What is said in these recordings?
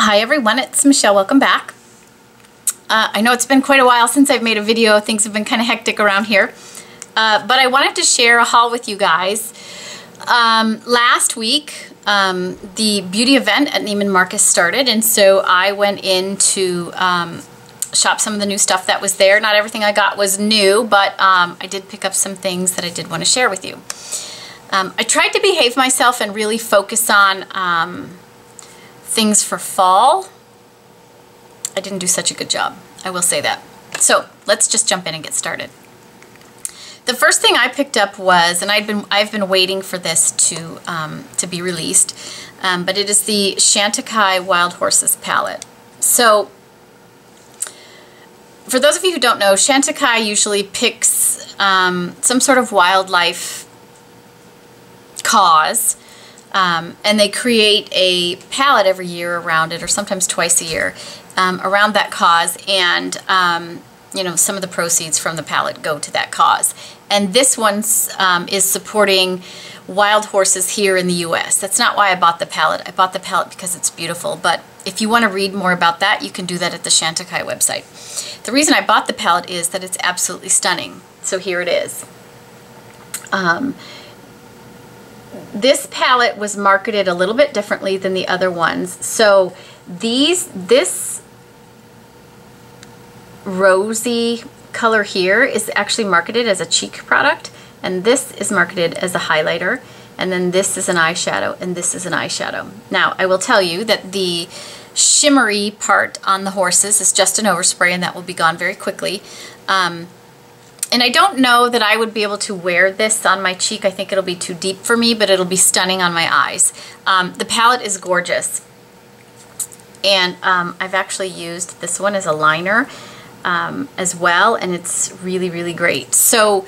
Hi everyone, it's Michelle. Welcome back. I know it's been quite a while since I've made a video. Things have been kind of hectic around here. But I wanted to share a haul with you guys. Last week, the beauty event at Neiman Marcus started, and so I went in to shop some of the new stuff that was there. Not everything I got was new, but I did pick up some things that I did want to share with you. I tried to behave myself and really focus on things for fall. I didn't do such a good job, I will say that. So let's just jump in and get started. The first thing I picked up was, and I've been waiting for this to be released, but it is the Chantecaille Wild Horses palette. So for those of you who don't know, Chantecaille usually picks some sort of wildlife cause, and they create a palette every year around it, or sometimes twice a year, around that cause, and you know, some of the proceeds from the palette go to that cause. And this one is supporting wild horses here in the US. That's not why I bought the palette. I bought the palette because it's beautiful, but if you want to read more about that, you can do that at the Chantecaille website. The reason I bought the palette is that it's absolutely stunning. So here it is. This palette was marketed a little bit differently than the other ones. So this rosy color here is actually marketed as a cheek product, and this is marketed as a highlighter, and then this is an eyeshadow, and this is an eyeshadow. Now, I will tell you that the shimmery part on the horses is just an overspray, and that will be gone very quickly. And I don't know that I would be able to wear this on my cheek. I think it'll be too deep for me, but it'll be stunning on my eyes. The palette is gorgeous. And I've actually used this one as a liner as well, and it's really, really great. So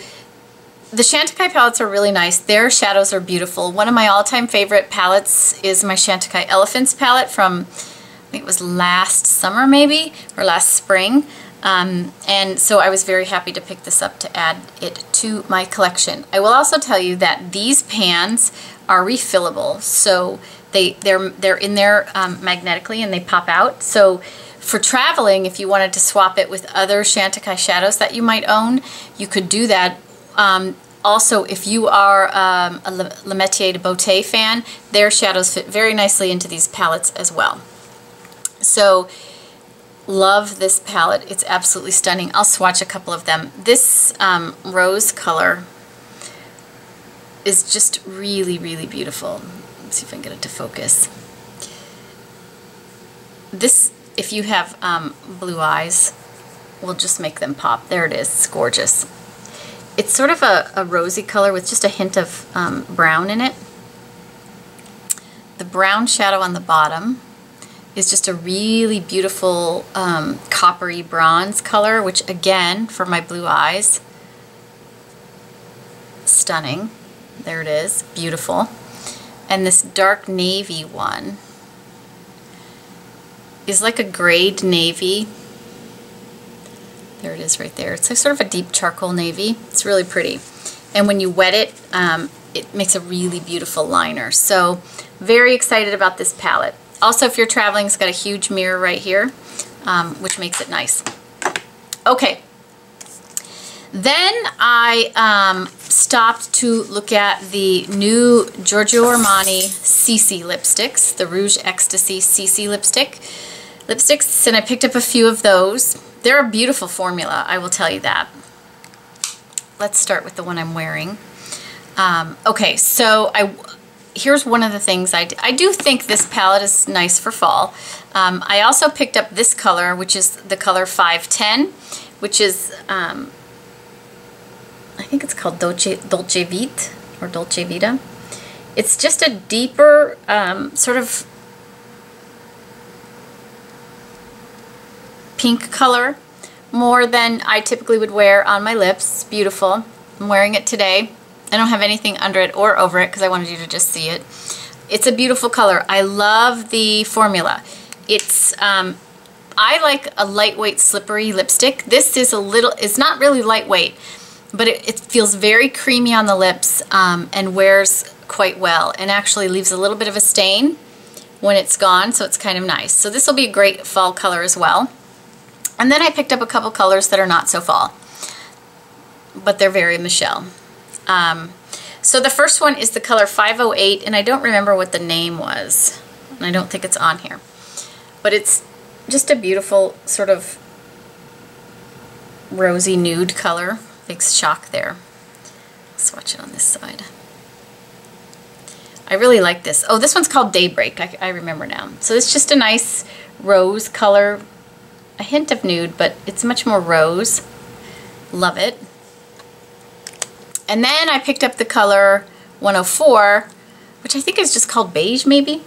the Chantecaille palettes are really nice. Their shadows are beautiful. One of my all-time favorite palettes is my Chantecaille Elephants palette from, I think it was last summer maybe, or last spring. And so I was very happy to pick this up to add it to my collection. I will also tell you that these pans are refillable, so they're in there magnetically, and they pop out. So for traveling, if you wanted to swap it with other Chantecaille shadows that you might own, you could do that. Also, if you are a Le Métier de Beauté fan, their shadows fit very nicely into these palettes as well. So love this palette. It's absolutely stunning. I'll swatch a couple of them. This rose color is just really, really beautiful. Let's see if I can get it to focus. This, if you have blue eyes, will just make them pop. There it is. It's gorgeous. It's sort of a rosy color with just a hint of brown in it. The brown shadow on the bottom is just a really beautiful coppery bronze color, which again, for my blue eyes, stunning. There it is, beautiful. And this dark navy one is like a grayed navy. There it is right there. It's like sort of a deep charcoal navy. It's really pretty. And when you wet it, it makes a really beautiful liner. So very excited about this palette. Also, if you're traveling, it's got a huge mirror right here, which makes it nice. Okay. Then I stopped to look at the new Giorgio Armani CC lipsticks, the Rouge Ecstasy CC lipsticks, and I picked up a few of those. They're a beautiful formula, I will tell you that. Let's start with the one I'm wearing. Okay, so here's one of the things I do think this palette is nice for fall. I also picked up this color, which is the color 510, which is, I think it's called Dolce Vite, or Dolce Vita. It's just a deeper, sort of pink color, more than I typically would wear on my lips. Beautiful. I'm wearing it today. I don't have anything under it or over it because I wanted you to just see it. It's a beautiful color. I love the formula. It's, I like a lightweight slippery lipstick. This is it's not really lightweight, but it feels very creamy on the lips and wears quite well, and actually leaves a little bit of a stain when it's gone, so it's kind of nice. So this will be a great fall color as well. And then I picked up a couple colors that are not so fall, but they're very Michele. So the first one is the color 508, and I don't remember what the name was, and I don't think it's on here. But it's just a beautiful sort of rosy nude color. Big shock there. Swatch it on this side. I really like this. Oh, this one's called Daybreak. I remember now. So it's just a nice rose color, a hint of nude, but it's much more rose. Love it. And then I picked up the color 104, which I think is just called Beige maybe.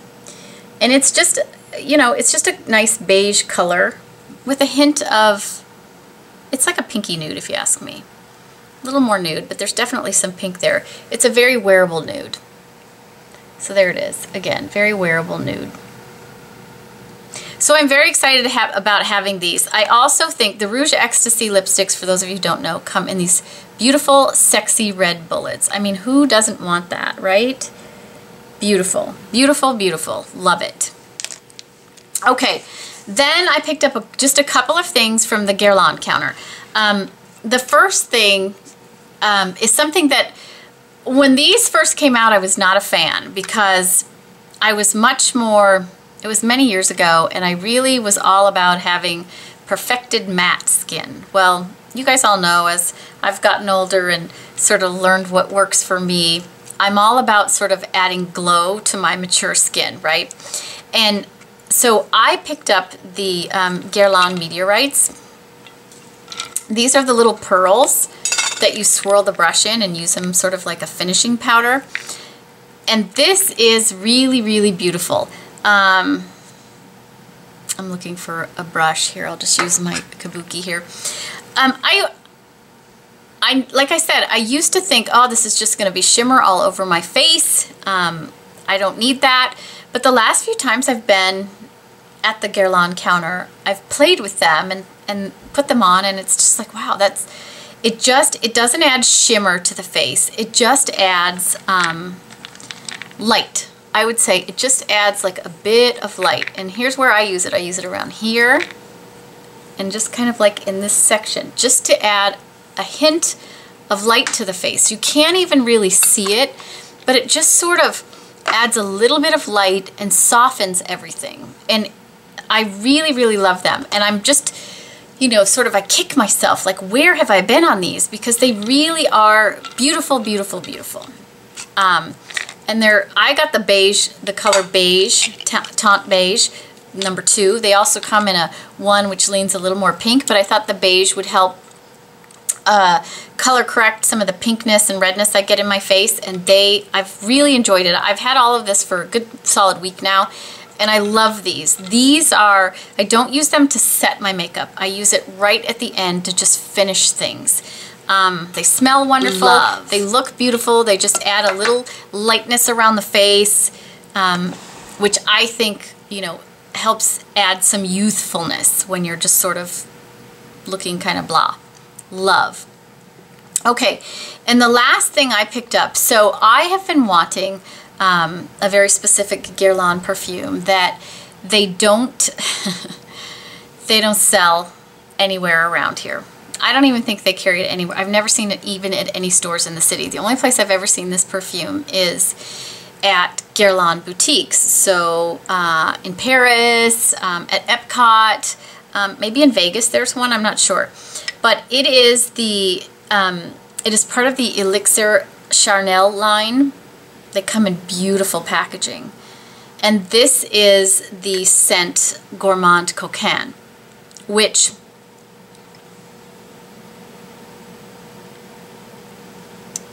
And it's just, you know, it's just a nice beige color with a hint of, it's like a pinky nude if you ask me. A little more nude, but there's definitely some pink there. It's a very wearable nude. So there it is. Again, very wearable nude. So I'm very excited about having these. I also think the Rouge Ecstasy lipsticks, for those of you who don't know, come in these beautiful, sexy red bullets. I mean, who doesn't want that, right? Beautiful, beautiful, beautiful. Love it. Okay, then I picked up just a couple of things from the Guerlain counter. The first thing is something that, when these first came out, I was not a fan because I was much more, it was many years ago, and I really was all about having perfected matte skin. Well, you guys all know, as I've gotten older and sort of learned what works for me, I'm all about sort of adding glow to my mature skin, right? And so I picked up the Guerlain Meteorites. These are the little pearls that you swirl the brush in and use them sort of like a finishing powder. And this is really, really beautiful. I'm looking for a brush here. I'll just use my kabuki here. Like I said, I used to think, oh, this is just going to be shimmer all over my face. I don't need that. But the last few times I've been at the Guerlain counter, I've played with them and put them on, and it's just like, wow, that's, it doesn't add shimmer to the face. It just adds light. I would say it just adds like a bit of light. And here's where I use it. I use it around here and just kind of like in this section, just to add a hint of light to the face. You can't even really see it, but it just sort of adds a little bit of light and softens everything. And I really, really love them. And I'm just, you know, sort of, I kick myself, like, where have I been on these? Because they really are beautiful, beautiful, beautiful. And I got the beige, the color Beige, Teint Beige, number 2. They also come in a one which leans a little more pink, but I thought the beige would help color correct some of the pinkness and redness I get in my face, and I've really enjoyed it. I've had all of this for a good solid week now, and I love these. These are, I don't use them to set my makeup. I use it right at the end to just finish things. They smell wonderful. Love. They look beautiful. They just add a little lightness around the face, which I think, you know, helps add some youthfulness when you're just sort of looking kind of blah. Love. Okay, and the last thing I picked up, so I have been wanting a very specific Guerlain perfume that they don't sell anywhere around here. I don't even think they carry it anywhere. I've never seen it even at any stores in the city. The only place I've ever seen this perfume is at Guerlain boutiques. So in Paris, at Epcot, maybe in Vegas there's one, I'm not sure. But it is it is part of the Elixir Charnel line. They come in beautiful packaging. And this is the scent Gourmand Coquin, which,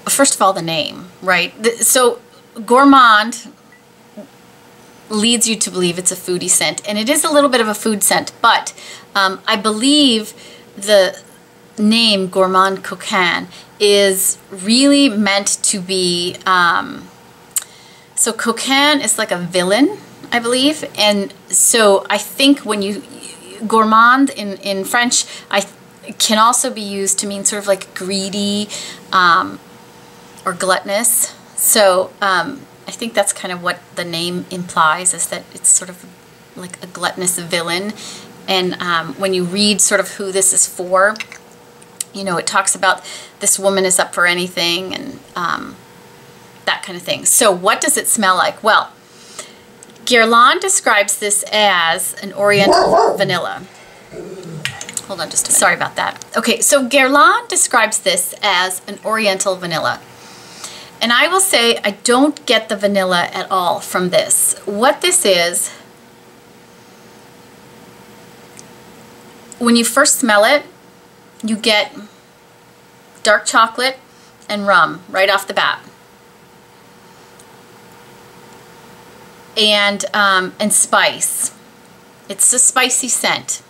first of all, the name, right? So Gourmand leads you to believe it's a foodie scent, and it is a little bit of a food scent, but I believe the name Gourmand Coquin is really meant to be, so Coquin is like a villain, I believe, and so I think when you, gourmand in French, can also be used to mean sort of like greedy or gluttonous. So I think that's kind of what the name implies, is that it's sort of like a gluttonous villain. And when you read sort of who this is for, you know, it talks about this woman is up for anything and that kind of thing. So what does it smell like? Well, Guerlain describes this as an Oriental vanilla. Hold on just a minute. Sorry about that. Okay, so Guerlain describes this as an Oriental vanilla. And I will say I don't get the vanilla at all from this. What this is, when you first smell it, you get dark chocolate and rum right off the bat. And spice. It's a spicy scent.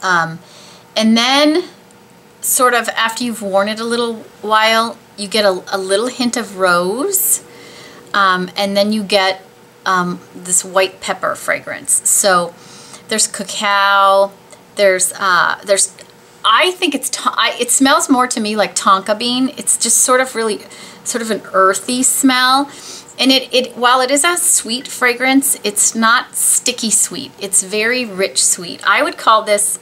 And then sort of after you've worn it a little while, you get a little hint of rose. And then you get this white pepper fragrance. So there's cacao, there's I think it smells more to me like tonka bean. It's just sort of really sort of an earthy smell. And while it is a sweet fragrance, it's not sticky sweet. It's very rich sweet. I would call this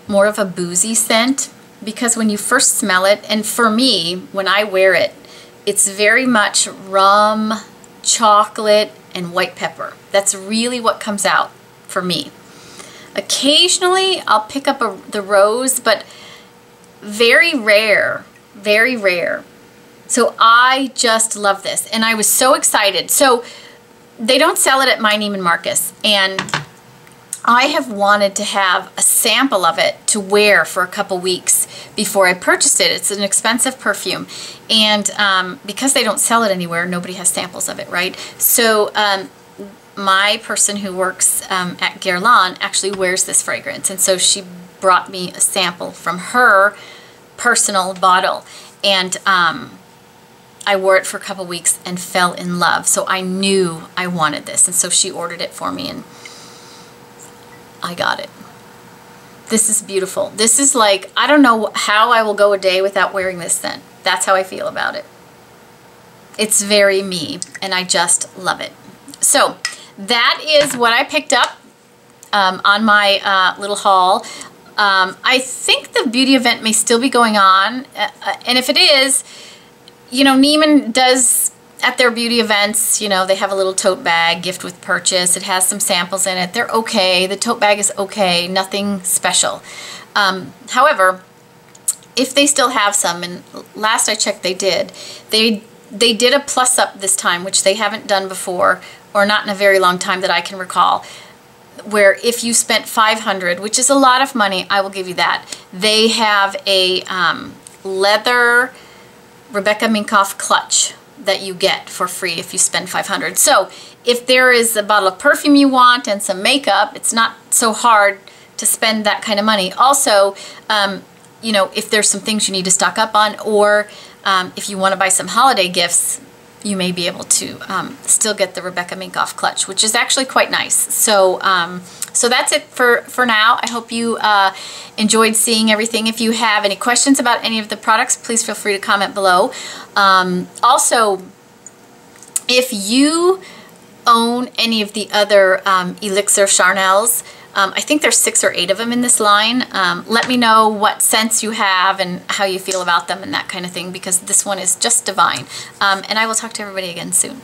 more of a boozy scent, because when you first smell it, and for me, when I wear it, it's very much rum, chocolate, and white pepper. That's really what comes out for me. Occasionally, I'll pick up the rose, but very rare, very rare. So I just love this, and I was so excited. So they don't sell it at my Neiman Marcus, and I have wanted to have a sample of it to wear for a couple weeks before I purchased it. It's an expensive perfume, and because they don't sell it anywhere, nobody has samples of it, right? So my person who works at Guerlain actually wears this fragrance, and so she brought me a sample from her personal bottle, and I wore it for a couple weeks and fell in love. So I knew I wanted this, and so she ordered it for me, and I got it. This is beautiful. This is like, I don't know how I will go a day without wearing this scent. That's how I feel about it. It's very me, and I just love it. So that is what I picked up on my little haul. I think the beauty event may still be going on, and if it is, you know, Neiman does, at their beauty events, you know, they have a little tote bag, gift with purchase. It has some samples in it. They're okay. The tote bag is okay. Nothing special. However, if they still have some, and last I checked they did, they did a plus up this time, which they haven't done before, or not in a very long time that I can recall, where if you spent $500, which is a lot of money, I will give you that. They have a leather Rebecca Minkoff clutch that you get for free if you spend $500. So if there is a bottle of perfume you want and some makeup, it's not so hard to spend that kind of money. Also, you know, if there's some things you need to stock up on, or if you want to buy some holiday gifts, you may be able to still get the Rebecca Minkoff clutch, which is actually quite nice. So so that's it for now. I hope you enjoyed seeing everything. If you have any questions about any of the products, please feel free to comment below. Also, if you own any of the other Elixir Charnels, I think there's 6 or 8 of them in this line. Let me know what scents you have and how you feel about them and that kind of thing, because this one is just divine. And I will talk to everybody again soon.